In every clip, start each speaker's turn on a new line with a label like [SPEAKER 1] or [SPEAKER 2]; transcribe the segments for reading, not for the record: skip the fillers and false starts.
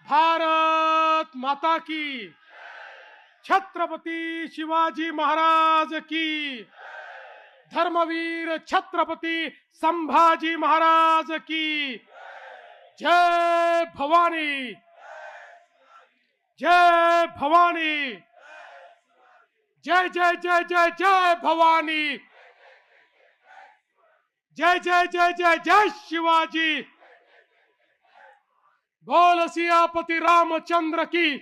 [SPEAKER 1] भारत माता की, छत्रपति शिवाजी महाराज की, धर्मवीर छत्रपति संभाजी महाराज की, जय भवानी, जय भवानी, जय जय जय जय जय भवानी, जय जय जय जय जय शिवाजी, बोल सियापति रामचंद्र की,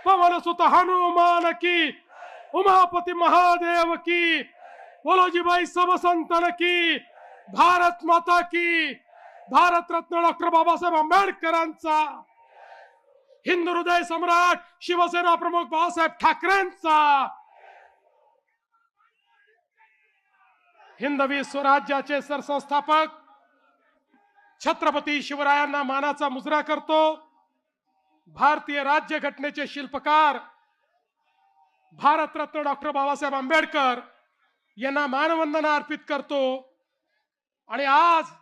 [SPEAKER 1] पवन सुत हनुमान की, उमापति महादेव की, बोलो जी भाई सब संतन की, भारत माता की, भारत रत्न डॉक्टर बाबासाहेब आंबेडकरांचा, हिंदू हृदय सम्राट शिवसेना प्रमुख बाळासाहेब ठाकरेंचा, हिंदवी स्वराज्याचे सरसंस्थापक छत्रपती शिवरायांना मानाचा मुजरा करतो। भारतीय राज्यघटनेचे शिल्पकार भारतरत्न डॉक्टर बाबासाहेब आंबेडकर यांना मानवंदना अर्पित करतो। आणि आज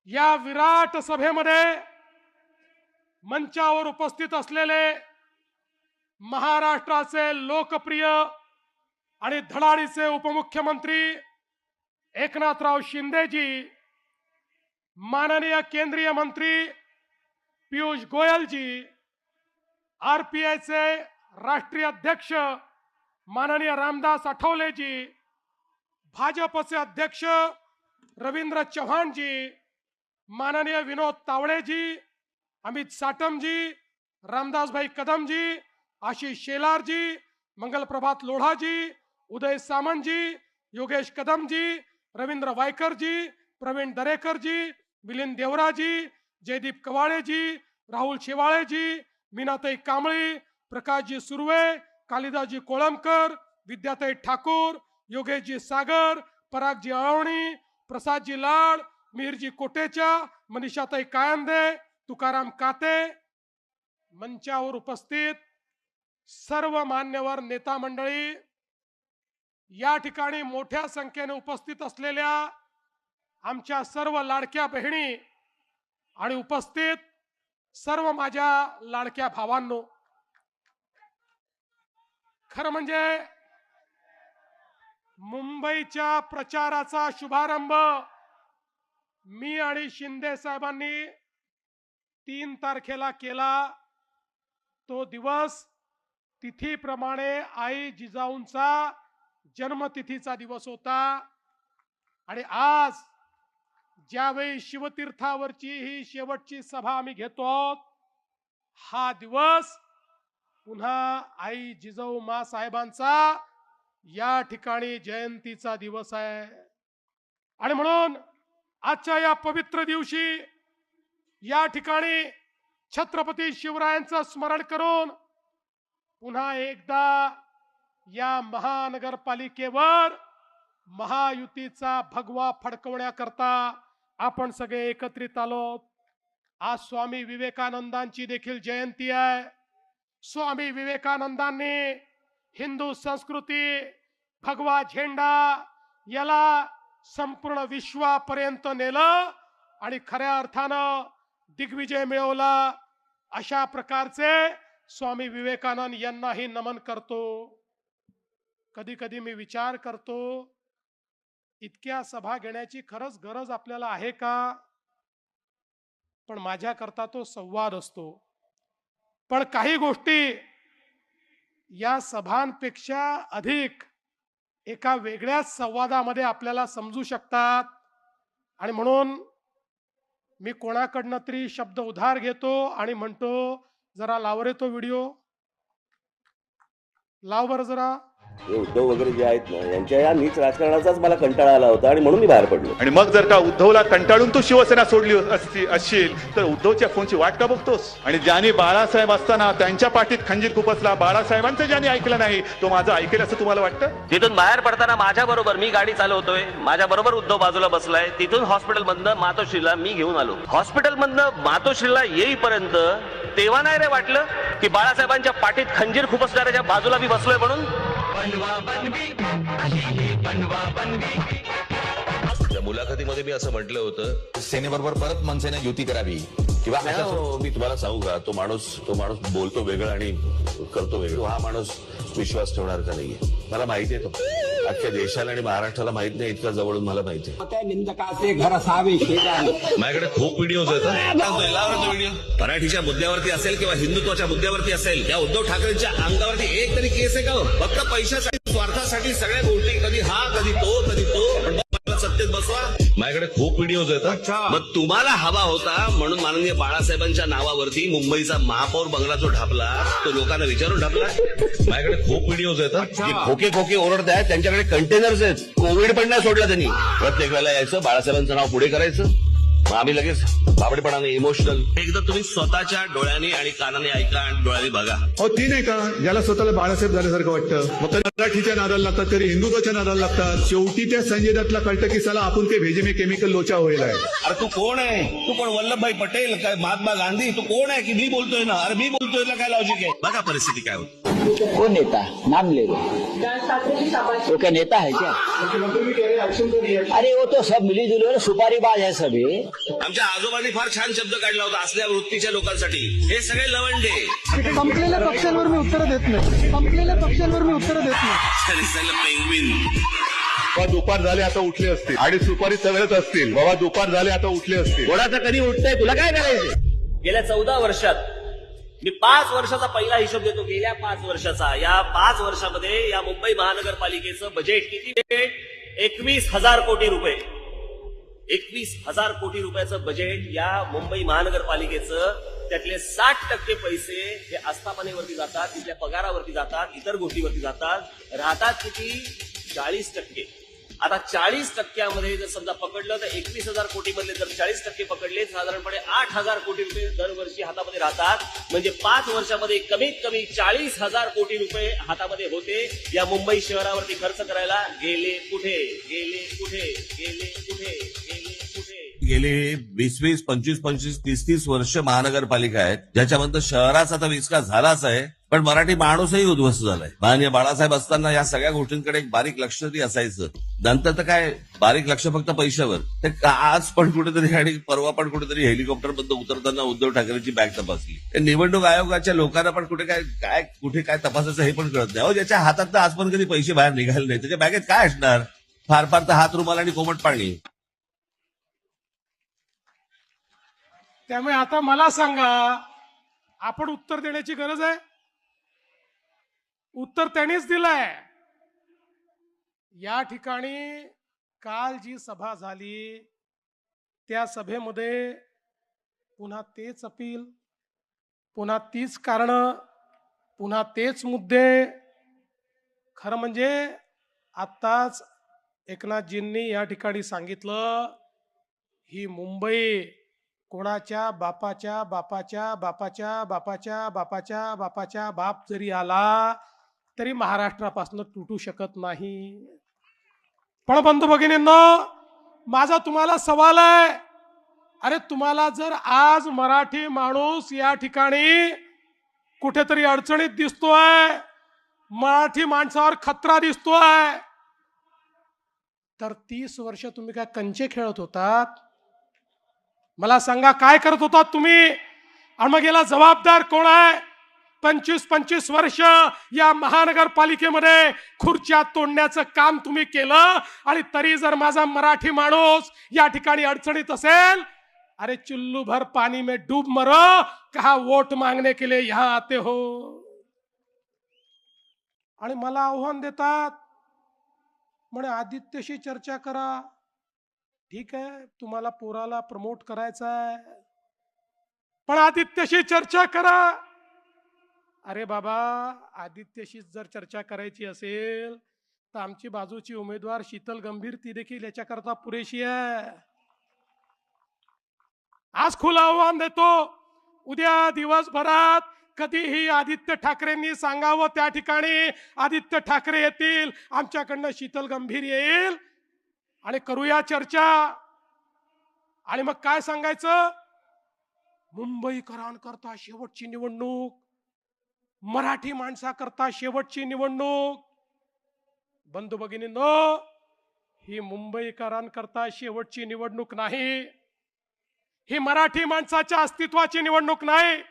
[SPEAKER 1] या विराट सभेमध्ये मंचावर उपस्थित असलेले महाराष्ट्राचे लोकप्रिय आणि धडाडीचे उपमुख्यमंत्री एकनाथराव शिंदेजी, माननीय केंद्रीय मंत्री पीयूष गोयलजी, आरपीआयचे राष्ट्रीय अध्यक्ष माननीय रामदास आठवलेजी, भाजपचे अध्यक्ष रवींद्र चव्हाणजी, माननीय विनोद तावडेजी, अमित साटमजी, रामदासभाई कदमजी, आशीष शेलारजी, मंगलप्रभात लोढ़ाजी, उदय सामंतजी, योगेश कदमजी, रवींद्र वायकरजी, प्रवीण दरेकरजी, मिलिंद देवराजी, जयदीप कवाड़ेजी, राहुल शेवाळेजी, मीनाताई कांबळी, प्रकाशजी सुर्वे, कालिदासजी कोळंबकर, विद्याताई ठाकूर, योगेशजी सागर, परागजी अळवणी, प्रसादजी लाड, मिहिरजी कोटेचा, मनीषाताई कायंदे, तुकाराम काते, मंचावर उपस्थित सर्व मान्यवर नेता मंडळी, या ठिकाणी मोठ्या संख्येने उपस्थित असलेल्या आमच्या सर्व लाडक्या बहिणी आणि उपस्थित सर्व माझ्या लाडक्या भावांनो, खरं म्हणजे मुंबईच्या प्रचाराचा शुभारंभ मी आणि शिंदे साहेबांनी 3 तारखेला केला। तो दिवस तिथीप्रमाणे आई जिजाऊंचा जन्मतिथीचा दिवस होता। आणि आज ज्यावेळी शिवतीर्थावरची ही शेवटची सभा आम्ही घेतो, हा दिवस पुन्हा आई जिजाऊ मा साहेबांचा या ठिकाणी जयंतीचा दिवस आहे। आणि म्हणून आजच्या या पवित्र दिवशी या ठिकाणी छत्रपती शिवरायांचं स्मरण करून पुन्हा एकदा या महानगरपालिकेवर महायुतीचा भगवा फडकवण्याकरता आपण सगळे एकत्रित आलो। आज स्वामी विवेकानंदांची देखील जयंती आहे। स्वामी विवेकानंदांनी हिंदू संस्कृती, भगवा झेंडा याला संपूर्ण विश्वापर्यंत नेलं आणि खऱ्या अर्थानं दिग्विजय मिळवला। अशा प्रकारचे स्वामी विवेकानंद यांनाही नमन करतो। कधी कधी मी विचार करतो, इतक्या सभा घेण्याची खरंच गरज आपल्याला आहे का? पण माझ्याकरता तो संवाद असतो। पण काही गोष्टी या सभांपेक्षा अधिक एका वेगळ्याच संवादामध्ये आपल्याला समजू शकतात। आणि म्हणून मी कोणाकडनं तरी शब्द उधार घेतो आणि म्हणतो, जरा लाव रे तो व्हिडिओ, लाव बरं जरा।
[SPEAKER 2] हे उद्धव वगैरे जे आहेत ना, यांच्या या नीच राजकारणाचाच मला कंटाळा आला होता आणि म्हणून मी बाहेर पडलो।
[SPEAKER 3] आणि मग जर का उद्धवला कंटाळून तू शिवसेना सोडली असशील तर उद्धवच्या फोनची वाट का बघतोस? आणि ज्यांनी बाळासाहेब असताना त्यांच्या पाठीत खंजीर खुपसला, बाळासाहेबांचं ज्यांनी ऐकलं नाही तो माझं ऐकेल असं तुम्हाला वाटतं?
[SPEAKER 4] तिथून बाहेर पडताना माझ्या बरोबर मी गाडी चालवतोय, माझ्या बरोबर उद्धव बाजूला बसलाय। तिथून हॉस्पिटल मधनं मातोश्रीला मी घेऊन आलो। हॉस्पिटल मधनं मातोश्रीला येईपर्यंत तेव्हा नाही रे वाटलं की बाळासाहेबांच्या पाठीत खंजीर खुपसणाऱ्याच्या बाजूला मी बसलोय म्हणून।
[SPEAKER 5] मुलाखतीमध्ये मी असं म्हटलं होतं, सेनेबरोबर परत मनसेने युती करावी किंवा मी तुम्हाला सांगू का, तो माणूस बोलतो वेगळं आणि करतो वेगळं. हा माणूस विश्वास ठेवणार का नाहीये मला माहिती आहे. तो अख्ख्या देशाला आणि महाराष्ट्राला माहित नाही, इतका जवळून मला माहिती आहे.
[SPEAKER 6] निंदकाचे घर असावे शेजारी.
[SPEAKER 5] माझ्याकडे खूप व्हिडिओज आहेत. व्हिडिओ मराठीच्या मुद्द्यावरती असेल किंवा हिंदुत्वाच्या मुद्द्यावरती असेल, त्या उद्धव ठाकरेंच्या अंगावरती एक तरी केस आहे का? फक्त पैशासाठी, स्वार्थासाठी सगळ्या गोष्टी, कधी हा कधी तो पण मला सत्तेत बसवा. माझ्याकडे खूप व्हिडिओज आहेत.
[SPEAKER 4] मग तुम्हाला हवा होता म्हणून माननीय बाळासाहेबांच्या नावावरती मुंबईचा महापौर बंगला जो ढापला, तो लोकांना विचारून ढापला.
[SPEAKER 5] माझ्याकडे खूप व्हिडिओज आहेत.
[SPEAKER 4] जे खोके खोके ओरडत आहेत त्यांच्याकडे कंटेनर्स आहेत. कोविड पण नाही सोडला त्यांनी. प्रत्येक वेळेला यायचं, बाळासाहेबांचं नाव पुढे करायचं, मग आम्ही लगेच बाबडेपणाने इमोशनल. एकदा तुम्ही स्वतःच्या डोळ्याने आणि कानाने ऐका आणि डोळ्याने बघा.
[SPEAKER 3] ती नाही का ज्याला स्वतःला बाळासाहेब झाल्यासारखं वाटतं, मग कधी मराठीच्या नादाला लागतात, कधी हिंदुत्वाच्या नादाला लागतात. शेवटी त्या संजय दत्तला कळतं की साला आपण ते भेजे में केमिकल लोचा होईल आहे.
[SPEAKER 4] अरे तू कोण आहे? तू कोण? वल्लभभाई पटेल काय महात्मा गांधी? तू कोण आहे की मी बोलतोय ना? अरे मी बोलतोय ना, काय लॉजिक आहे? बघा परिस्थिती काय होती.
[SPEAKER 6] कौन नेता नाम ले लो, वो क्या नेता है क्या? अरे वो तो सब मिली जुली सुपारीबाज है सभी.
[SPEAKER 4] आमच्या आजोबांनी फार छान शब्द काढला होता असल्या वृत्तीच्या लोकांसाठी. हे सगळे लवंडे.
[SPEAKER 7] संपलेल्या पक्षांवर मी उत्तर देत नाही. संपलेल्या पक्षांवर मी उत्तर देत नाही.
[SPEAKER 4] पेंग्विन.
[SPEAKER 3] बाबा दुपार झाले आता उठले असतील आणि सुपारी चढत असतील. बाबा दुपार झाले आता उठले असतील.
[SPEAKER 4] घोडाचा कधी उठतंय, तुला काय करायचं? गेल्या 14 वर्षात मी 5 वर्षाचा पहिला हिशोब देतो. गेल्या 5 वर्षाचा, या 5 वर्षामध्ये या मुंबई महानगरपालिकेचं बजेट किती? 21,000 कोटी रुपये. 21,000 कोटी रुपयाचं बजेट या मुंबई महानगरपालिकेचं. त्यातले 60% पैसे हे आस्थापनेवरती जातात, तिथल्या पगारावरती जातात, इतर गोष्टीवरती जातात. राहतात किती? 40%. आता 40%मध्ये जर समजा पकडलं तर 21,000 कोटी मधले जर 40% पकडले, साधारणपणे 8,000 कोटी रुपये दरवर्षी हातामध्ये राहतात. म्हणजे 5 वर्षामध्ये कमीत कमी 40,000 कोटी रुपये हातामध्ये होते. या मुंबई शहरावरती खर्च करायला गेले कुठे?
[SPEAKER 5] गेले 20, 25, 30 वर्ष महानगरपालिका आहेत, ज्याच्यामध्ये शहराचा तर विकास झालाच आहे, पण मराठी माणूसही उद्ध्वस्त झालाय. माननीय बाळासाहेब असताना या सगळ्या गोष्टींकडे एक बारीक लक्ष तरी असायचं. नंतर तर काय बारीक लक्ष फक्त पैशावर. ते आज पण कुठेतरी आणि परवा पण कुठेतरी हेलिकॉप्टर मधून उतरताना उद्धव ठाकरेंची बॅग तपासली. निवडणूक आयोगाच्या लोकांना पण कुठे काय तपासायचं हे पण कळत नाही. ज्याच्या हातात तर आज पण कधी पैसे बाहेर निघाले नाही, त्याच्या बॅगेत काय असणार? फार तर हात रुमाल आणि कोमट पाणी.
[SPEAKER 1] त्यामुळे आता मला सांगा, आपण उत्तर देण्याची गरज आहे? उत्तर त्यांनीच दिलंय. या ठिकाणी काल जी सभा झाली, त्या सभेमध्ये पुन्हा तेच अपील, पुन्हा तीच कारणं, पुन्हा तेच मुद्दे. खरं म्हणजे आत्ताच एकनाथजींनी या ठिकाणी सांगितलं, ही मुंबई कोणाच्या बापाच्या बापाच्या बापाच्या बापाच्या बापाच्या बापाच्या बाप जरी आला तरी महाराष्ट्रापासून तुटू शकत नाही. पण बंधू भगिनींनो, माझा तुम्हाला सवाल आहे, अरे तुम्हाला जर आज मराठी माणूस या ठिकाणी कुठेतरी अडचणीत दिसतोय, मराठी माणसावर खतरा दिसतोय, तर 30 वर्ष तुम्ही काय कंचे खेळत होतात? मला सांगा, काय करत होतात तुम्ही? आणि मग याला जबाबदार कोण आहे? 25 वर्ष या महानगरपालिकेमध्ये खुर्च्या तोडण्याचं काम तुम्ही केलं, आणि तरी जर माझा मराठी माणूस या ठिकाणी अडचणीत असेल, अरे चुल्लू भर पाणी में डूब मरो, कहा वोट मांगने के लिए यहां आते हो. आणि मला आव्हान देतात, म्हणे आदित्यशी चर्चा करा. ठीक आहे, तुम्हाला पोराला प्रमोट करायचा आहे, पण आदित्यशी चर्चा करा. अरे बाबा, आदित्यशी जर चर्चा करायची असेल तर आमची बाजूची उमेदवार शीतल गंभीर ती देखील याच्याकरता पुरेशी आहे. आज खुलं आव्हान देतो, उद्या दिवसभरात कधीही आदित्य ठाकरेंनी सांगावं, त्या ठिकाणी आदित्य ठाकरे येतील, आमच्याकडनं शीतल गंभीर येईल आणि करूया चर्चा. आणि मग काय सांगायचं? मुंबईकरांकरता शेवटची निवडणूक, मराठी माणसाकरता शेवटची निवडणूक. बंधू भगिनींनो, ही मुंबईकरांकरता शेवटची निवडणूक नाही, ही मराठी माणसाच्या अस्तित्वाची निवडणूक नाही.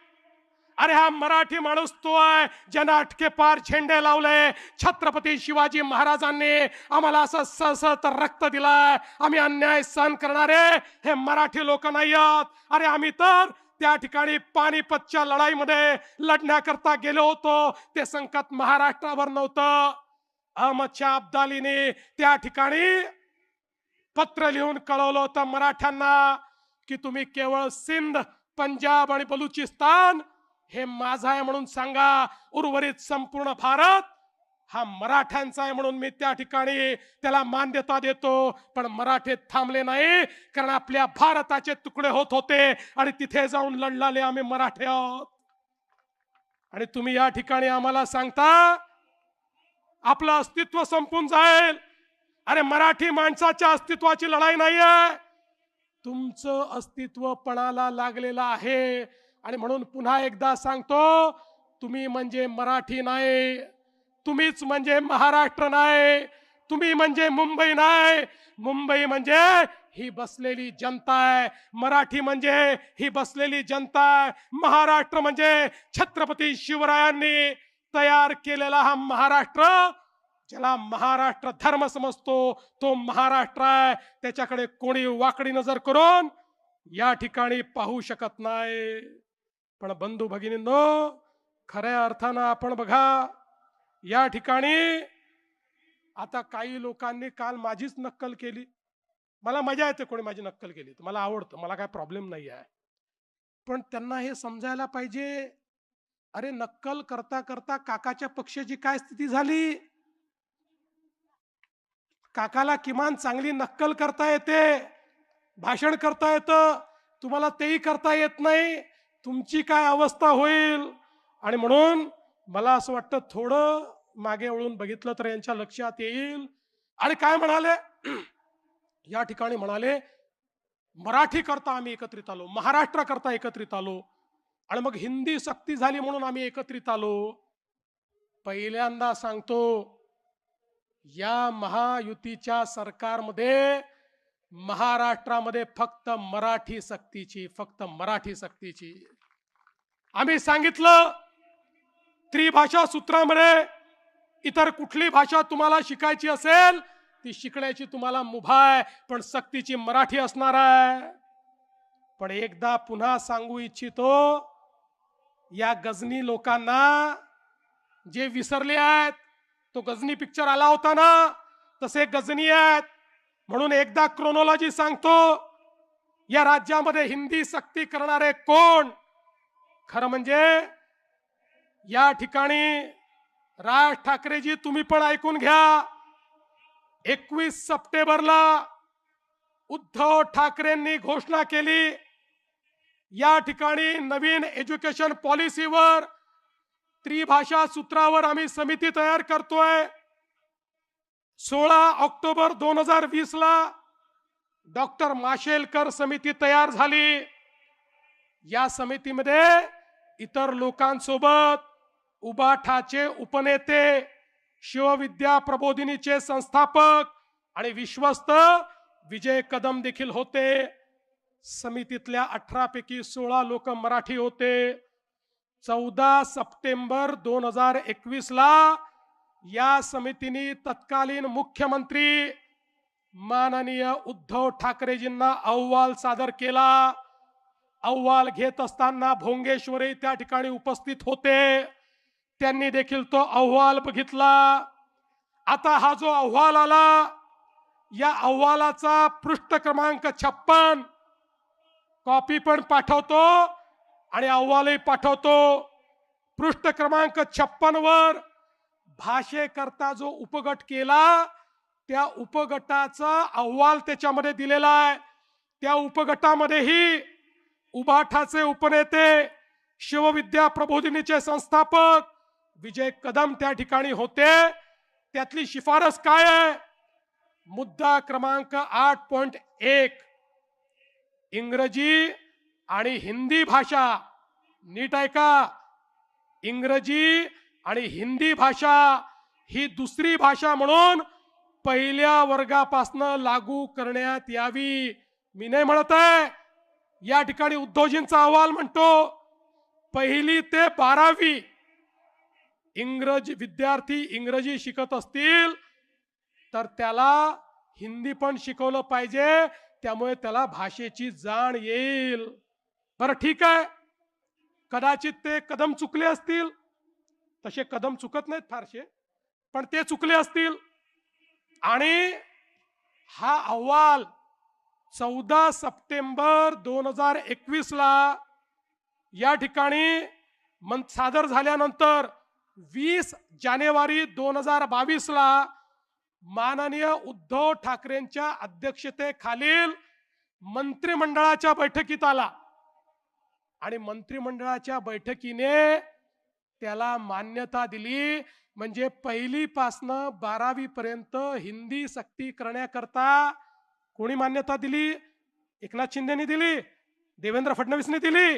[SPEAKER 1] अरे हा मराठी माणूस तो आहे ज्यानं अटके पार झेंडे लावले. छत्रपती शिवाजी महाराजांनी आम्हाला असं सळसळत रक्त दिलाय. आम्ही अन्याय सहन करणारे हे मराठी लोक नाही आहोत. अरे आम्ही तर त्या ठिकाणी पानिपतच्या लढाईमध्ये लढण्याकरता गेलो होतो. ते संकट महाराष्ट्रावर नव्हतं. अहमद शाह अब्दालीने त्या ठिकाणी पत्र लिहून कळवलं होतं मराठ्यांना की तुम्ही केवळ सिंध, पंजाब आणि बलुचिस्तान हे माझा आहे म्हणून सांगा, उर्वरित संपूर्ण भारत हा मराठ्यांचा आहे म्हणून मी त्या ठिकाणी त्याला मान्यता देतो. पण मराठे थांबले नाही, कारण आपल्या भारताचे तुकडे होत होते आणि तिथे जाऊन लढलाले आम्ही मराठे आहोत. आणि तुम्ही या ठिकाणी आम्हाला सांगता आपलं अस्तित्व संपून जाईल. अरे मराठी माणसाच्या अस्तित्वाची लढाई नाही आहे, तुमचं अस्तित्व पणाला लागलेलं आहे. आणि म्हणून पुन्हा एकदा सांगतो, तुम्ही म्हणजे मराठी नाही, तुम्हीच म्हणजे महाराष्ट्र नाही, तुम्ही म्हणजे मुंबई नाही. मुंबई म्हणजे ही बसलेली जनता आहे, मराठी म्हणजे ही बसलेली जनता आहे. महाराष्ट्र म्हणजे छत्रपती शिवरायांनी तयार केलेला हा महाराष्ट्र, ज्याला महाराष्ट्र धर्म समजतो तो महाराष्ट्र आहे. त्याच्याकडे कोणी वाकडी नजर करून या ठिकाणी पाहू शकत नाही. पण बंधू भगिनींनो, खऱ्या अर्थानं आपण बघा, या ठिकाणी आता काही लोकांनी काल माझीच नक्कल केली. मला मजा येते कोणी माझी नक्कल केली तर, मला आवडतं, मला काय प्रॉब्लेम नाही आहे. पण त्यांना हे समजायला पाहिजे, अरे नक्कल करता करता काकाच्या पक्षाची काय स्थिती झाली. काकाला किमान चांगली नक्कल करता येते, भाषण करता येतं, तुम्हाला तेही करता येत नाही. तुमची काय अवस्था होईल. आणि म्हणून मला असं वाटतं थोडं मागे वळून बघितलं तर यांच्या लक्षात येईल. आणि काय म्हणाले या ठिकाणी, म्हणाले मराठी करता आम्ही एकत्रित आलो, महाराष्ट्र करता एकत्रित आलो, आणि मग हिंदी सक्ती झाली म्हणून आम्ही एकत्रित आलो. पहिल्यांदा सांगतो, या महायुतीच्या सरकारमध्ये महाराष्ट्रामध्ये फक्त मराठी सक्तीची, फक्त मराठी सक्तीची. आम्ही सांगितलं त्रिभाषा सूत्रामध्ये इतर कुठली भाषा तुम्हाला शिकायची असेल ती शिकण्याची तुम्हाला मुभा आहे, पण सक्तीची मराठी असणार आहे. पण एकदा पुन्हा सांगू इच्छितो, या गजनी लोकांना जे विसरले आहेत, तो गजनी पिक्चर आला होता ना, तसे गजनी आहेत. म्हणून एकदा क्रोनॉलॉजी सांगतो, या राज्यामध्ये हिंदी सक्ती करणारे कोण. खरं म्हणजे या ठिकाणी राज ठाकरेजी तुम्ही पण ऐकून घ्या. 21 सप्टेंबरला उद्धव ठाकरेंनी घोषणा केली, या ठिकाणी नवीन एज्युकेशन पॉलिसीवर, त्रिभाषा सूत्रावर आम्ही समिती तयार करतोय. 16 ऑक्टोबर 2020 ला डॉक्टर माशेलकर समिती तयार झाली. या समितीमध्ये इतर लोकांसोबत उबाठाचे उपनेते, शिवविद्या प्रबोधिनीचे संस्थापक आणि विश्वस्त विजय कदम देखील होते. समितीतल्या 18 पैकी 16 लोक मराठी होते. 14 सप्टेंबर 2021 ला या समितीने तत्कालीन मुख्यमंत्री माननीय उद्धव ठाकरेजींना अहवाल सादर केला. अहवाल घेत असताना भोंगेश्वरी त्या ठिकाणी उपस्थित होते. त्यांनी देखील तो अहवाल बघितला. आता हा जो अहवाल आला, या अहवालाचा पृष्ठ क्रमांक 56 कॉपी पण पाठवतो आणि अहवालही पाठवतो. पृष्ठ क्रमांक 56 वर भाषेकरता जो उपगट केला त्या उपगटाचा अहवाल त्याच्यामध्ये दिलेला आहे. त्या उपगटामध्येही उबाठाचे उपनेते, शिवविद्या प्रबोधिनीचे संस्थापक विजय कदम त्या ठिकाणी होते. त्यातली शिफारस काय आहे? मुद्दा क्रमांक 8.1 इंग्रजी आणि हिंदी भाषा, नीट ऐका, इंग्रजी आणि हिंदी भाषा ही दुसरी भाषा म्हणून पहिल्या वर्गापासनं लागू करण्यात यावी. मी नाही म्हणत आहे, या ठिकाणी उद्धवजींचा अहवाल म्हणतो 1ली ते 12वी इंग्रजी विद्यार्थी इंग्रजी शिकत असतील तर त्याला हिंदी पण शिकवलं पाहिजे, त्यामुळे त्याला भाषेची जाण येईल. बरं ठीक आहे, कदाचित ते कदम चुकले असतील, तसे कदम चुकत नाहीत फारसे, पण ते चुकले असतील. आणि हा अहवाल 14 सप्टेंबर 2021 ला या ठिकाणी सादर झाल्यानंतर 20 जानेवारी 2022 ला माननीय उद्धव ठाकरेंच्या अध्यक्षतेखालील मंत्रिमंडळाच्या बैठकीत आला आणि मंत्रिमंडळाच्या बैठकीने त्याला मान्यता दिली. म्हणजे 1ली पासनं 12वी पर्यंत हिंदी सक्ती करण्याकरता कोणी मान्यता दिली? एकनाथ शिंदेनी दिली, देवेंद्र फडणवीसने दिली,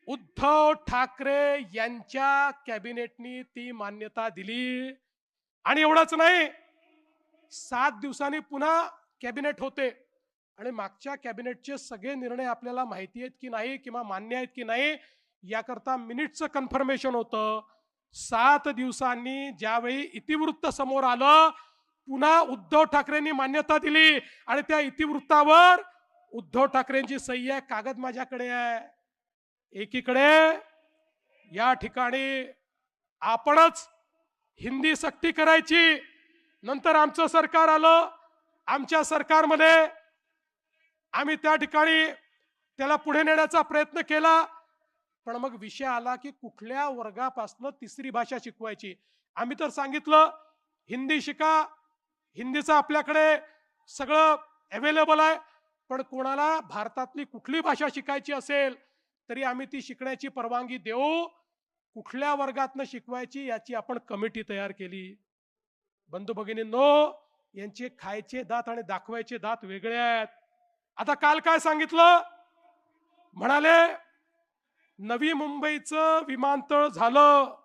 [SPEAKER 1] उद्धव ठाकरे यांच्या कॅबिनेटनी ती मान्यता दिली. आणि एवढंच नाही, 7 दिवसांनी पुन्हा कॅबिनेट होते आणि मागच्या कॅबिनेटचे सगळे निर्णय आपल्याला माहिती आहेत की नाही किंवा मान्य आहेत की नाही याकरता मिनिटचं कन्फर्मेशन होतं. 7 दिवसांनी ज्यावेळी इतिवृत्त समोर आलं, पुन्हा उद्धव ठाकरेंनी मान्यता दिली आणि त्या इतिवृत्तावर उद्धव ठाकरेंची सही आहे. कागद माझ्याकडे आहे. एकीकडे या ठिकाणी आपणच हिंदी सक्ती करायची, नंतर आमचं सरकार आलं, आमच्या सरकारमध्ये आम्ही त्या ठिकाणी त्याला पुढे नेण्याचा प्रयत्न केला. पण मग विषय आला की कुठल्या वर्गापासून 3री भाषा शिकवायची. आम्ही तर सांगितलं हिंदी शिका, हिंदीचं आपल्याकडे सगळं अवेलेबल आहे, पण कोणाला भारतातली कुठली भाषा शिकायची असेल तरी आम्ही ती शिकण्याची परवानगी देऊ. कुठल्या वर्गातनं शिकवायची याची आपण कमिटी तयार केली. बंधू भगिनींनो, यांचे खायचे दात आणि दाखवायचे दात वेगळे आहेत. आता काल काय सांगितलं? म्हणाले नवी मुंबईचं विमानतळ झालं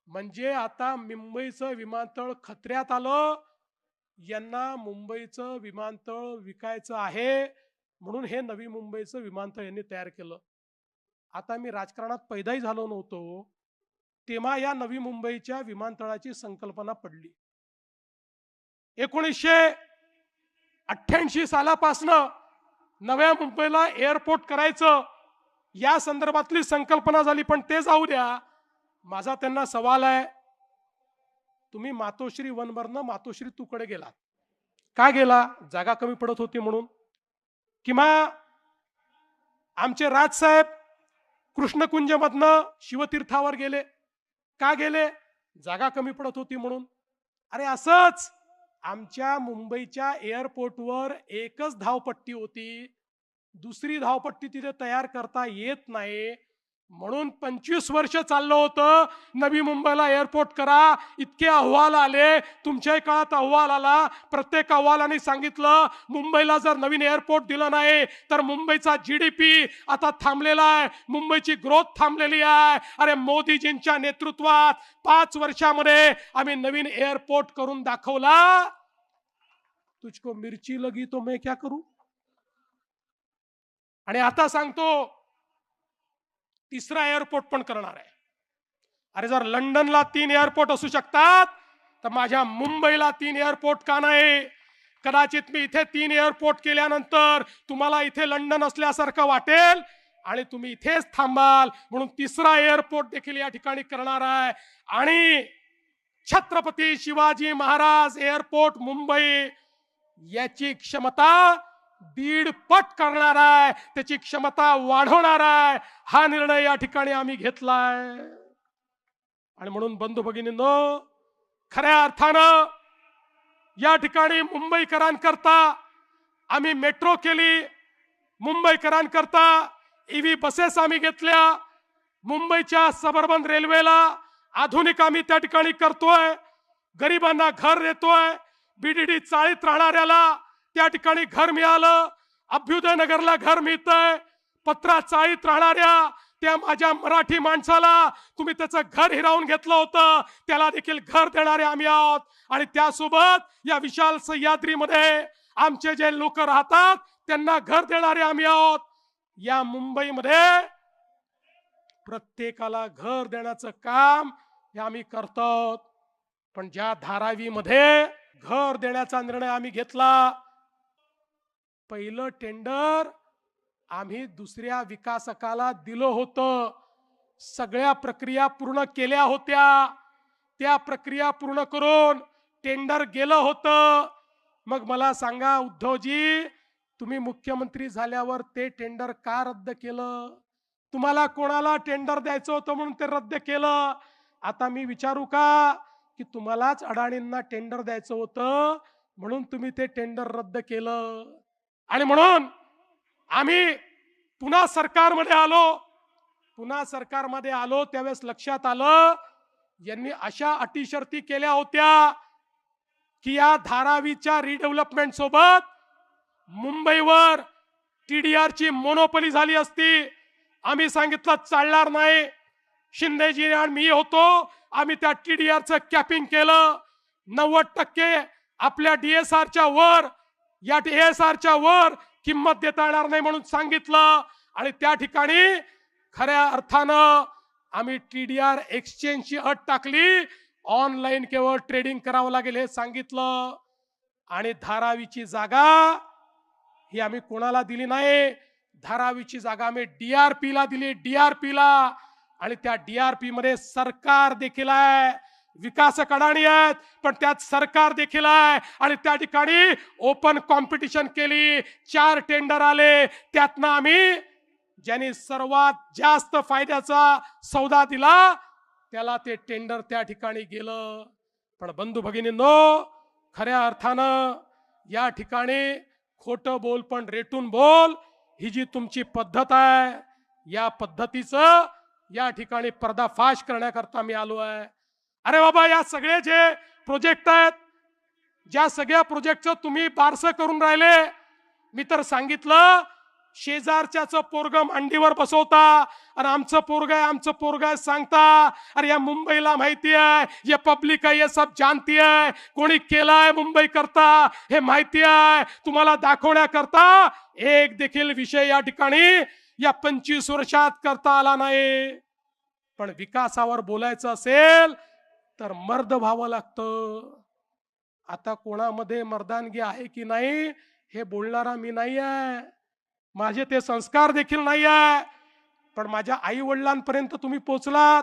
[SPEAKER 1] म्हणजे आता मुंबईचं विमानतळ खतऱ्यात आलं. यांना मुंबईचं विमानतळ विकायचं आहे म्हणून हे नवी मुंबईचं विमानतळ यांनी तयार केलं. आता मी राजकारणात पैदाही झालो नव्हतो तेव्हा या नवी मुंबईच्या विमानतळाची संकल्पना पडली. 1988 सालापासनं नव्या मुंबईला एअरपोर्ट करायचं या संदर्भातली संकल्पना झाली. पण ते जाऊ द्या, माझा त्यांना सवाल आहे, तुम्ही मातोश्री 1 वरनं मातोश्री 2 कडे गेला, का गेला? जागा कमी पडत होती म्हणून? किंवा आमचे राजसाहेब कृष्णकुंज मधनं शिवतीर्थावर गेले, का गेले? जागा कमी पडत होती म्हणून. अरे असंच आमच्या मुंबईच्या एअरपोर्टवर एकच धावपट्टी होती, दुसरी धावपट्टी तिथे तयार करता येत नाही म्हणून 25 वर्ष चाललं होतं नवी मुंबईला एअरपोर्ट करा. इतके अहवाल आले, तुमच्याही काळात अहवाल आला, प्रत्येक अहवालाने सांगितलं मुंबईला जर नवीन एअरपोर्ट दिलं नाही तर मुंबईचा GDP आता थांबलेला आहे, मुंबईची ग्रोथ थांबलेली आहे. अरे मोदीजींच्या नेतृत्वात 5 वर्षामध्ये आम्ही नवीन एअरपोर्ट करून दाखवला. तुझको मिरची लगी तो मैं क्या करू? आणि आता सांगतो 3रा एअरपोर्ट पण करणार आहे. अरे जर लंडनला 3 एअरपोर्ट असू शकतात तर माझ्या मुंबईला 3 एअरपोर्ट का नाही? कदाचित मी इथे 3 एअरपोर्ट केल्यानंतर तुम्हाला इथे लंडन असल्यासारखं वाटेल आणि तुम्ही इथेच थांबाल, म्हणून 3रा एअरपोर्ट देखील या ठिकाणी करणार आहे. आणि छत्रपती शिवाजी महाराज एअरपोर्ट मुंबई याची क्षमता 1.5 पट करणार आहे, त्याची क्षमता वाढवणार आहे. हा निर्णय या ठिकाणी आम्ही घेतलाय. आणि म्हणून बंधू भगिनींनो, खऱ्या अर्थानं या ठिकाणी मुंबईकरांकरता आम्ही मेट्रो केली, मुंबईकरांकरता EV बसेस आम्ही घेतल्या, मुंबईच्या सबअर्बन रेल्वेला आधुनिक आम्ही त्या ठिकाणी करतोय, गरिबांना घर देतोय, BDD चाळीत राहणाऱ्याला त्या ठिकाणी घर मिळालं, अभ्युदय नगरला घर मिळतंय, पत्रा चाळीत राहणाऱ्या त्या माझ्या मराठी माणसाला तुम्ही त्याचं घर हिरावून घेतलं होतं, त्याला देखील घर देणारे आम्ही आहोत. आणि त्यासोबत या विशाल सह्याद्रीमध्ये आमचे जे लोक राहतात त्यांना घर देणारे आम्ही आहोत. या मुंबईमध्ये प्रत्येकाला घर देण्याचं काम हे आम्ही करतो. पण ज्या धारावीमध्ये घर देण्याचा निर्णय आम्ही घेतला, पहिलं टेंडर आम्ही दुसऱ्या विकासकाला दिलं होतं. सगळ्या प्रक्रिया पूर्ण केल्या होत्या. त्या प्रक्रिया पूर्ण करून टेंडर गेलं होतं. मग मला सांगा उद्धवजी, तुम्ही मुख्यमंत्री झाल्यावर ते टेंडर का रद्द केलं? तुम्हाला कोणाला टेंडर द्यायचं होतं म्हणून ते रद्द केलं. आता मी विचारू का की तुम्हालाच अडाणींना टेंडर द्यायचं होतं म्हणून तुम्ही ते टेंडर रद्द केलं? आणि म्हणून आम्ही पुन्हा सरकारमध्ये आलो त्यावेळेस लक्षात आलं यांनी अशा अटी शर्ती केल्या होत्या की या धारावीच्या रिडेव्हलपमेंट सोबत मुंबईवर TDR ची मोनोपोली झाली असती. आम्ही सांगितलं चालणार नाही. शिंदेजी आणि मी होतो, आम्ही त्या TDR चं कॅपिंग केलं. 90% आपल्या DSRच्या वर, या DSRच्या वर किंमत देता येणार नाही म्हणून सांगितलं. आणि त्या ठिकाणी खऱ्या अर्थानं आम्ही TDR एक्सचेंजची अट टाकली. ऑनलाईन केवळ ट्रेडिंग करावं लागेल हे सांगितलं. आणि धारावीची जागा ही आम्ही कोणाला दिली नाही. धारावीची जागा आम्ही DRP ला दिली, DRP ला. आणि त्या DRP मध्ये सरकार देखील आहे, विकासक अडाणी आहेत पण त्यात सरकार देखील आहे. आणि त्या ठिकाणी ओपन कॉम्पिटिशन केली, 4 टेंडर आले. त्यातनं आम्ही ज्यांनी सर्वात जास्त फायद्याचा सौदा दिला त्याला ते टेंडर त्या ठिकाणी गेलं. पण बंधू भगिनींनो, खऱ्या अर्थानं या ठिकाणी खोटं बोल पण रेटून बोल ही जी तुमची पद्धत आहे, या पद्धतीचं या ठिकाणी पर्दाफाश करण्याकरता मी आलो आहे. अरे बाबा, या सगळे जे प्रोजेक्ट आहेत, ज्या सगळ्या प्रोजेक्टचं तुम्ही बारसं करून राहिले, मी तर सांगितलं शेजारच्याचं पोरग मांडीवर बसवता आणि आमचं पोरग आहे सांगता. अरे या मुंबईला माहिती आहे, ये पब्लिक है, ये सब जानती है, कोणी केलाय मुंबई करता हे माहिती आहे. तुम्हाला दाखवण्याकरता एक देखील विषय या ठिकाणी या 25 वर्षात करता आला नाही. पण विकासावर बोलायचं असेल तर मर्द व्हावं लागतं. आता कोणामध्ये मर्दानगी आहे की नाही हे बोलणारा मी नाही आहे, माझे ते संस्कार देखील नाही आहे. पण माझ्या आई वडिलांपर्यंत तुम्ही पोचलात,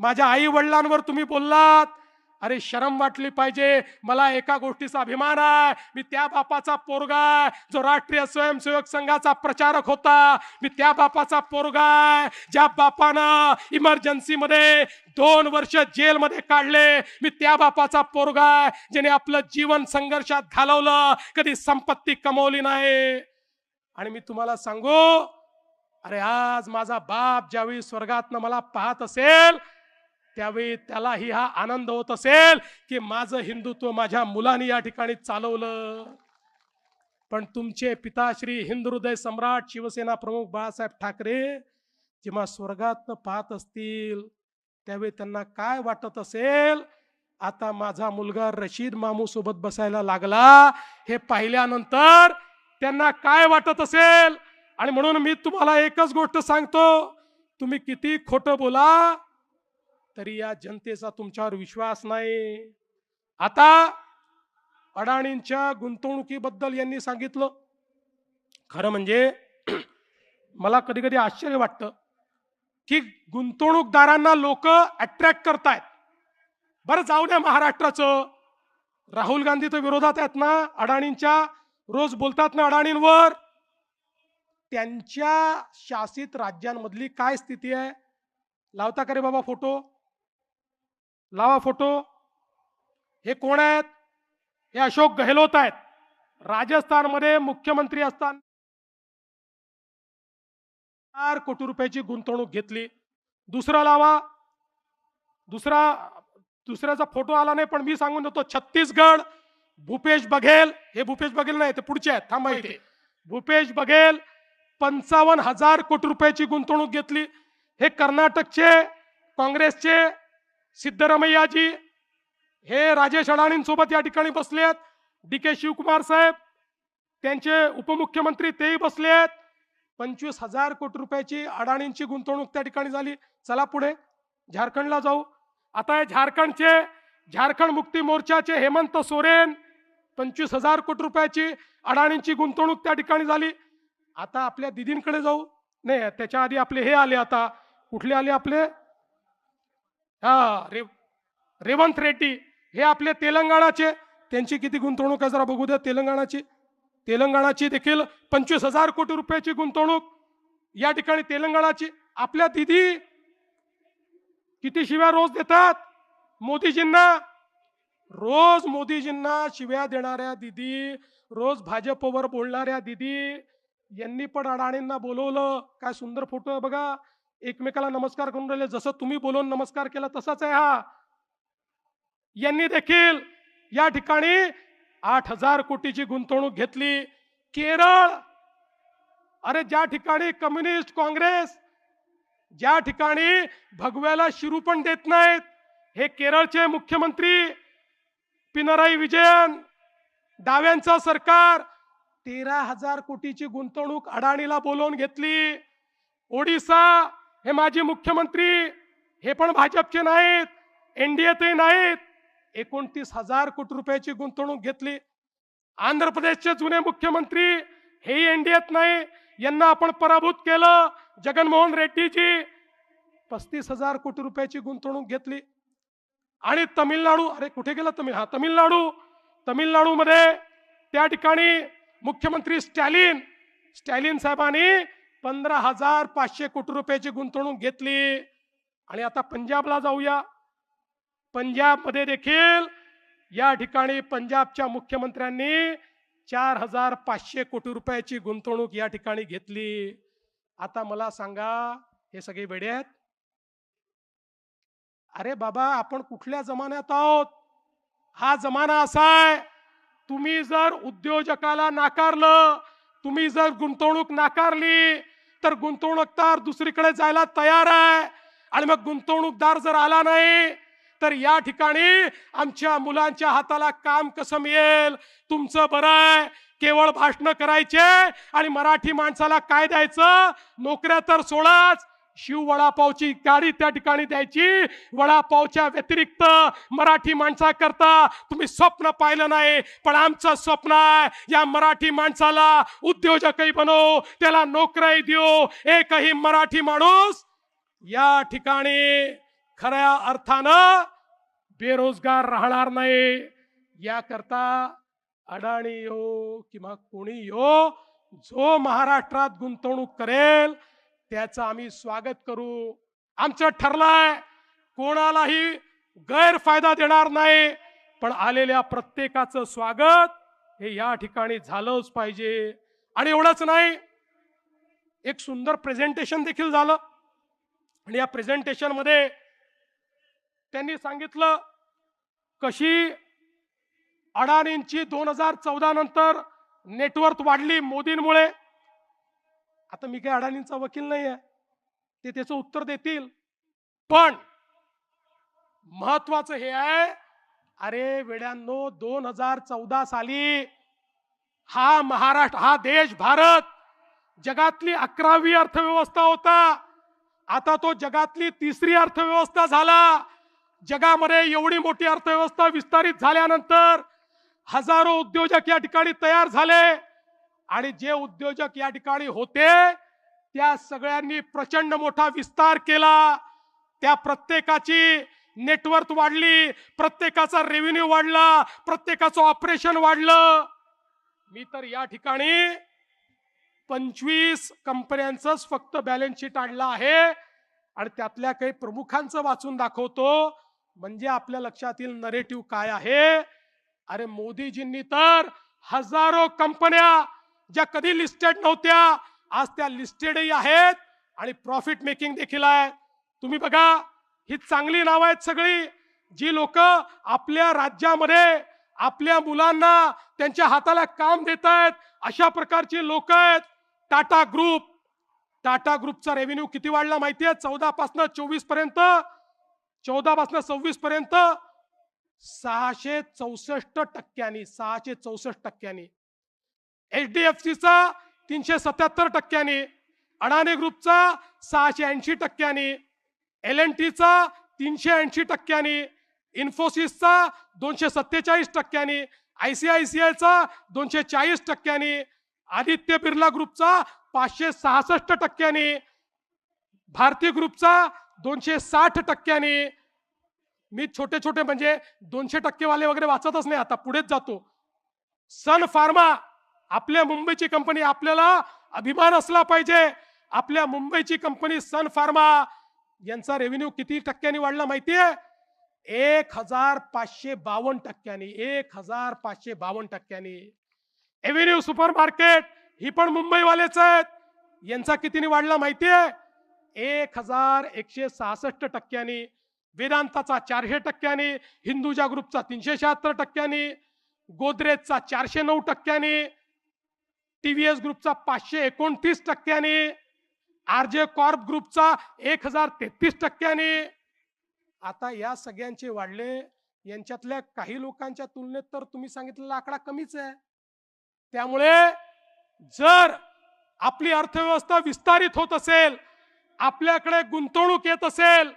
[SPEAKER 1] माझ्या आई वडिलांवर तुम्ही बोललात. अरे शरम वाटली पाहिजे. मला एका गोष्टीचा अभिमान आहे, मी त्या बापाचा पोरगा आहे जो राष्ट्रीय स्वयंसेवक संघाचा प्रचारक होता. मी त्या बापाचा पोरगा आहे ज्या बापानं इमर्जन्सी मध्ये 2 वर्ष जेलमध्ये काढले. मी त्या बापाचा पोरगा आहे ज्याने आपलं जीवन संघर्षात घालवलं, कधी संपत्ती कमवली नाही. आणि मी तुम्हाला सांगू, अरे आज माझा बाप ज्यावेळी स्वर्गातनं मला पाहत असेल त्यावेळी त्यालाही हा आनंद होत असेल की माझं हिंदुत्व माझ्या मुलांनी या ठिकाणी चालवलं. पण तुमचे पिताश्री हिंदुहृदय सम्राट शिवसेना प्रमुख बाळासाहेब ठाकरे जेव्हा स्वर्गातनं पाहत असतील त्यावेळी त्यांना काय वाटत असेल? आता माझा मुलगा रशीद मामू सोबत बसायला लागला हे पाहिल्यानंतर त्यांना काय वाटत असेल? आणि म्हणून मी तुम्हाला एकच गोष्ट सांगतो, तुम्ही किती खोटं बोला तरी या जनतेचा तुमच्यावर विश्वास नाही. आता अडाणींच्या गुंतवणुकीबद्दल यांनी सांगितलं. खरं म्हणजे मला कधी कधी आश्चर्य वाटतं की गुंतवणूकदारांना लोक अट्रॅक्ट करतायत. बरं जाऊ द्या महाराष्ट्राचं, राहुल गांधी तर विरोधात आहेत ना अडाणींच्या, रोज बोलतात ना अडाणींवर. त्यांच्या शासित राज्यांमधली काय स्थिती आहे? लावता का रे बाबा फोटो? लावा फोटो. हे कोण आहेत? हे अशोक गहलोत आहेत. राजस्थानमध्ये मुख्यमंत्री असताना 4 कोटी रुपयाची गुंतवणूक घेतली. दुसरा लावा. दुसऱ्याचा फोटो आला नाही पण मी सांगून देतो. छत्तीसगड भूपेश बघेल, हे भूपेश बघेल नाही ते पुढचे आहेत, थांबा इथे. भूपेश बघेल 55,000 कोटी रुपयाची गुंतवणूक घेतली. हे कर्नाटकचे काँग्रेसचे सिद्धरामय्याजी हे राजेश अडाणींसोबत या ठिकाणी बसलेत. DK शिवकुमार साहेब त्यांचे उपमुख्यमंत्री तेही बसलेत. 25,000 कोटी रुपयाची अडाणींची गुंतवणूक त्या ठिकाणी झाली. चला पुढे झारखंडला जाऊ. आता हे झारखंड मुक्ती मोर्चाचे हेमंत सोरेन 25,000 कोटी रुपयाची अडाणींची गुंतवणूक त्या ठिकाणी झाली. आता आपल्या दिदींकडे जाऊ. नाही त्याच्या आधी आपले हे आले. आता कुठले आले आपले? रेवंत रेड्डी हे आपले तेलंगणाचे. त्यांची किती गुंतवणूक आहे जरा बघू द्या. तेलंगणाची देखील 25,000 कोटी रुपयाची गुंतवणूक या ठिकाणी तेलंगणाची. आपल्या दिदी किती शिव्या रोज देतात मोदीजींना. रोज मोदीजींना शिव्या देणाऱ्या दिदी, रोज भाजपवर बोलणाऱ्या दिदी यांनी पण अडाणींना बोलवलं. काय सुंदर फोटो आहे बघा. एकमेकाला नमस्कार करून राहिले. जसं तुम्ही बोलून नमस्कार केला तसाच आहे हा. यांनी देखील या ठिकाणी 8,000 कोटीची गुंतवणूक घेतली. केरळ, अरे ज्या ठिकाणी कम्युनिस्ट काँग्रेस, ज्या ठिकाणी भगव्याला शिरू पण देत नाहीत, हे केरळचे मुख्यमंत्री पिनराई विजयन, डाव्यांचं सरकार 13,000 कोटीची गुंतवणूक अडाणीला बोलवून घेतली. ओडिसा हे माजी मुख्यमंत्री, हे पण भाजपचे नाहीत, NDAतही नाहीत, 29,000 कोटी रुपयाची गुंतवणूक घेतली. आंध्र प्रदेशचे जुने मुख्यमंत्री हेही NDAत नाही, यांना आपण पराभूत केलं. जगनमोहन रेड्डीजी 35,000 कोटी रुपयाची गुंतवणूक घेतली. आणि तमिळनाडू, अरे कुठे गेला तमिळनाडूमध्ये त्या ठिकाणी मुख्यमंत्री स्टॅलिन साहेबांनी 15,500 कोटी रुपयाची गुंतवणूक घेतली. आणि आता पंजाबला जाऊया. पंजाबमध्ये देखील या ठिकाणी पंजाबच्या मुख्यमंत्र्यांनी 4,500 कोटी रुपयाची गुंतवणूक या ठिकाणी घेतली. आता मला सांगा, हे सगळे वेडे आहेत? अरे बाबा, आपण कुठल्या जमान्यात आहोत? हा जमाना असा आहे, तुम्ही जर उद्योजकाला नाकारलं, तुम्ही जर गुंतवणूक नाकारली, तर गुंतवणूकदार दुसरीकडे जायला तयार आहे. आणि मग गुंतवणूकदार जर आला नाही तर या ठिकाणी आमच्या मुलांच्या हाताला काम कसं मिळेल? तुमचं बरं आहे, केवळ भाषण करायचे आणि मराठी माणसाला काय द्यायचं? नोकऱ्या तर सोडाच, शिव वडापावची गाडी त्या ठिकाणी द्यायची. वडापावच्या व्यतिरिक्त मराठी माणसाकरता तुम्ही स्वप्न पाहिलं नाही, पण आमचं स्वप्न आहे या मराठी माणसाला उद्योजकही बनवू, त्याला नोकऱ्याही देऊ. एकही मराठी माणूस या ठिकाणी खऱ्या अर्थानं बेरोजगार राहणार नाही. याकरता अडाणी हो किंवा कोणी हो, जो महाराष्ट्रात गुंतवणूक करेल त्याचं आम्ही स्वागत करू. आमचं ठरलंय कोणालाही गैरफायदा देणार नाही, पण आलेल्या प्रत्येकाचं स्वागत हे या ठिकाणी झालंच पाहिजे. आणि एवढंच नाही, एक सुंदर प्रेझेंटेशन देखील झालं. आणि या प्रेझेंटेशन मध्ये त्यांनी सांगितलं कशी अडाणींची 2014 नंतर नेटवर्थ वाढली मोदींमुळे. आता मी काही अडाणींचा वकील नाही आहे, ते त्याचं उत्तर देतील. पण महत्वाचं हे आहे, अरे वेड्यांनो, 2014 साली हा महाराष्ट्र, हा देश भारत जगातली 11वी अर्थव्यवस्था होता. आता तो जगातली 3री अर्थव्यवस्था झाला. जगामध्ये एवढी मोठी अर्थव्यवस्था विस्तारित झाल्यानंतर हजारो उद्योजक या ठिकाणी तयार झाले. आणि जे उद्योजक या ठिकाणी होते त्या सगळ्यांनी प्रचंड मोठा विस्तार केला. त्या प्रत्येकाची नेटवर्थ वाढली, प्रत्येकाचा रेव्हेन्यू वाढला, प्रत्येकाचं ऑपरेशन वाढलं. मी तर या ठिकाणी 25 कंपन्यांचंच फक्त बॅलन्स शीट आणलं आहे आणि त्यातल्या काही प्रमुखांचं वाचून दाखवतो, म्हणजे आपल्या लक्षात येईल नरेटिव्ह काय आहे. अरे मोदीजींनी तर हजारो कंपन्या ज्या कधी लिस्टेड नव्हत्या आज त्या लिस्टेडही आहेत आणि प्रॉफिट मेकिंग देखील आहे. तुम्ही बघा, ही चांगली नाव आहेत सगळी, जी लोक आपल्या राज्यामध्ये आपल्या मुलांना त्यांच्या हाताला काम देत आहेत, अशा प्रकारची लोक आहेत. टाटा ग्रुप, टाटा ग्रुपचा रेव्हेन्यू किती वाढला माहितीये? 14 पासून 24 पर्यंत, 14 पासून 26 पर्यंत 664%, 664%. HDFCचा 377%, अडाणी ग्रुपचा 680%, L&Tचा 380%, इन्फोसिसचा 247%, ICICIचा 240%, आदित्य बिर्ला ग्रुपचा 566%, भारती ग्रुपचा 260%. मी छोटे छोटे म्हणजे 200% वाले वगैरे वाचतच नाही, आता पुढेच जातो. सन फार्मा आपल्या मुंबईची कंपनी, आपल्याला अभिमान असला पाहिजे. आपल्या मुंबईची कंपनी सन फार्मा यांचा रेव्हेन्यू किती टक्क्यांनी वाढला माहितीये? 1552%, 1552%. एव्हेन्यू सुपर मार्केट ही पण मुंबईवालेच आहेत, यांचा कितीने वाढला माहितीये? 1166%. वेदांताचा 400%, हिंदुजा ग्रुपचा 376%, गोदरेजचा 409%, TVS ग्रुपचा 529%, RJ कॉर्प ग्रुपचा 1033%. आता या सगळ्यांचे वाढले, यांच्यातल्या काही लोकांच्या तुलनेत तर तुम्ही सांगितलेला आकडा कमीच आहे. त्यामुळे जर आपली अर्थव्यवस्था विस्तारित होत असेल, आपल्याकडे गुंतवणूक येत असेल,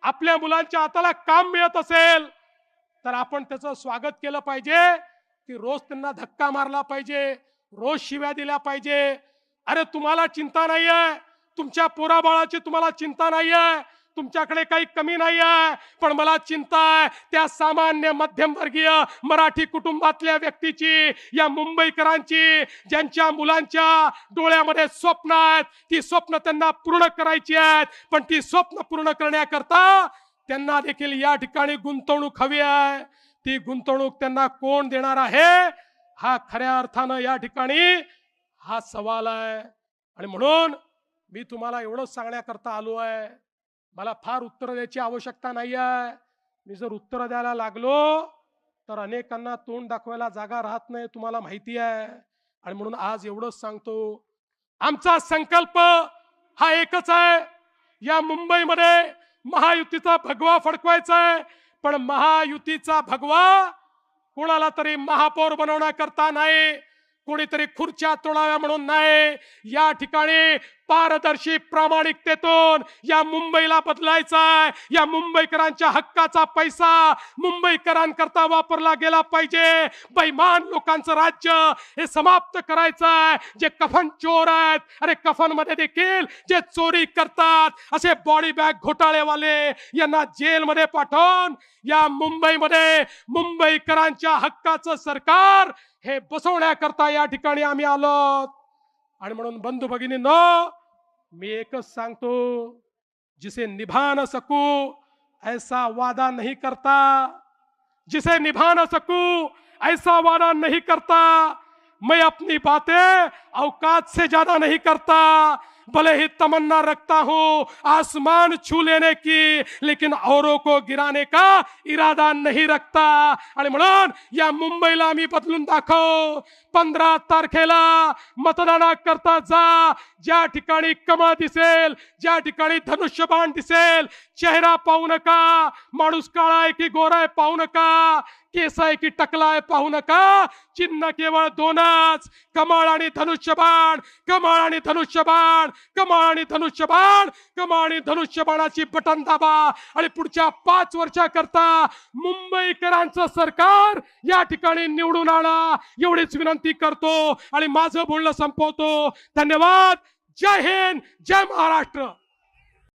[SPEAKER 1] आपल्या मुलांच्या हाताला काम मिळत असेल, तर आपण त्याचं स्वागत केलं पाहिजे की रोज त्यांना धक्का मारला पाहिजे, रोज शिव्या दिल्या पाहिजे. अरे तुम्हाला चिंता नाहीये, तुमच्या पोराबाळाची तुम्हाला चिंता नाहीये, तुमच्याकडे काही कमी नाहीये, पण मला चिंता आहे त्या सामान्य मध्यमवर्गीय मराठी कुटुंबातल्या व्यक्तीची, या मुंबईकरांची, ज्यांच्या मुलांच्या डोळ्यामध्ये स्वप्न आहेत. ती स्वप्न त्यांना पूर्ण करायची आहेत, पण ती स्वप्न पूर्ण करण्याकरता त्यांना देखील या ठिकाणी गुंतवणूक हवी आहे. ती गुंतवणूक त्यांना कोण देणार आहे, हा खऱ्या अर्थानं या ठिकाणी हा सवाल आहे. आणि म्हणून मी तुम्हाला एवढंच सांगण्याकरता आलो आहे, मला फार उत्तर द्यायची आवश्यकता नाही आहे. मी जर उत्तर द्यायला लागलो तर अनेकांना तोंड दाखवायला जागा राहत नाही, तुम्हाला माहिती आहे. आणि म्हणून आज एवढंच सांगतो, आमचा संकल्प हा एकच आहे, या मुंबईमध्ये महायुतीचा भगवा फडकवायचा आहे. पण महायुतीचा भगवा कोणाला तरी महापौर बनवण्याकरता नाही, कोणीतरी खुर्च्या तोडाव्या म्हणून नाही. या ठिकाणी पारदर्शी प्रामाणिकतेतून या मुंबईला बदलायचा आहे. या मुंबईकरांच्या हक्काचा पैसा मुंबईकरांकरता वापरला गेला पाहिजे. बेईमान लोकांचं राज्य हे समाप्त करायचं आहे. जे कफन चोर आहेत, अरे कफन मध्ये देखील जे चोरी करतात, असे बॉडी बॅग घोटाळेवाले यांना जेलमध्ये पाठवून या मुंबईमध्ये मुंबईकरांच्या हक्काचं सरकार हे बसवण्याकरता या ठिकाणी आम्ही आलो. आणि म्हणून बंधू भगिनींनो, मी एकच सांगतो, जिसे निभा न सकूं ऐसा वादा नहीं करता, जिसे निभा न सकूं ऐसा वादा नहीं करता. मैं अपनी बातें औकात से ज्यादा नहीं करता, भले ही तमन्ना रखता हूं आसमान छू लेने की, लेकिन औरों को गिराने का इरादा नहीं रखता. आणि म्हणून या मुंबईला आम्ही बदलून दाखव. 15 तारखेला मतदानाकरता जा. ज्या ठिकाणी कमळ दिसेल, ज्या ठिकाणी धनुष्यबाण दिसेल, चेहरा पाहू नका, माणूस काळा आहे की गोरा आहे पाहू नका, केस आहे की टकला आहे पाहू नका. चिन्ह केवळ दोनच, कमळ आणि धनुष्यबाण, कमळ आणि धनुष्यबाण, कमळ आणि धनुष्यबाण, कमळ आणि धनुष्यबाणाची बटन दाबा. आणि पुढच्या 5 वर्षाकरता मुंबईकरांचं सरकार या ठिकाणी निवडून आणा, एवढीच विनंती करतो आणि माझं बोलणं संपवतो. धन्यवाद. जय हिंद, जय महाराष्ट्र.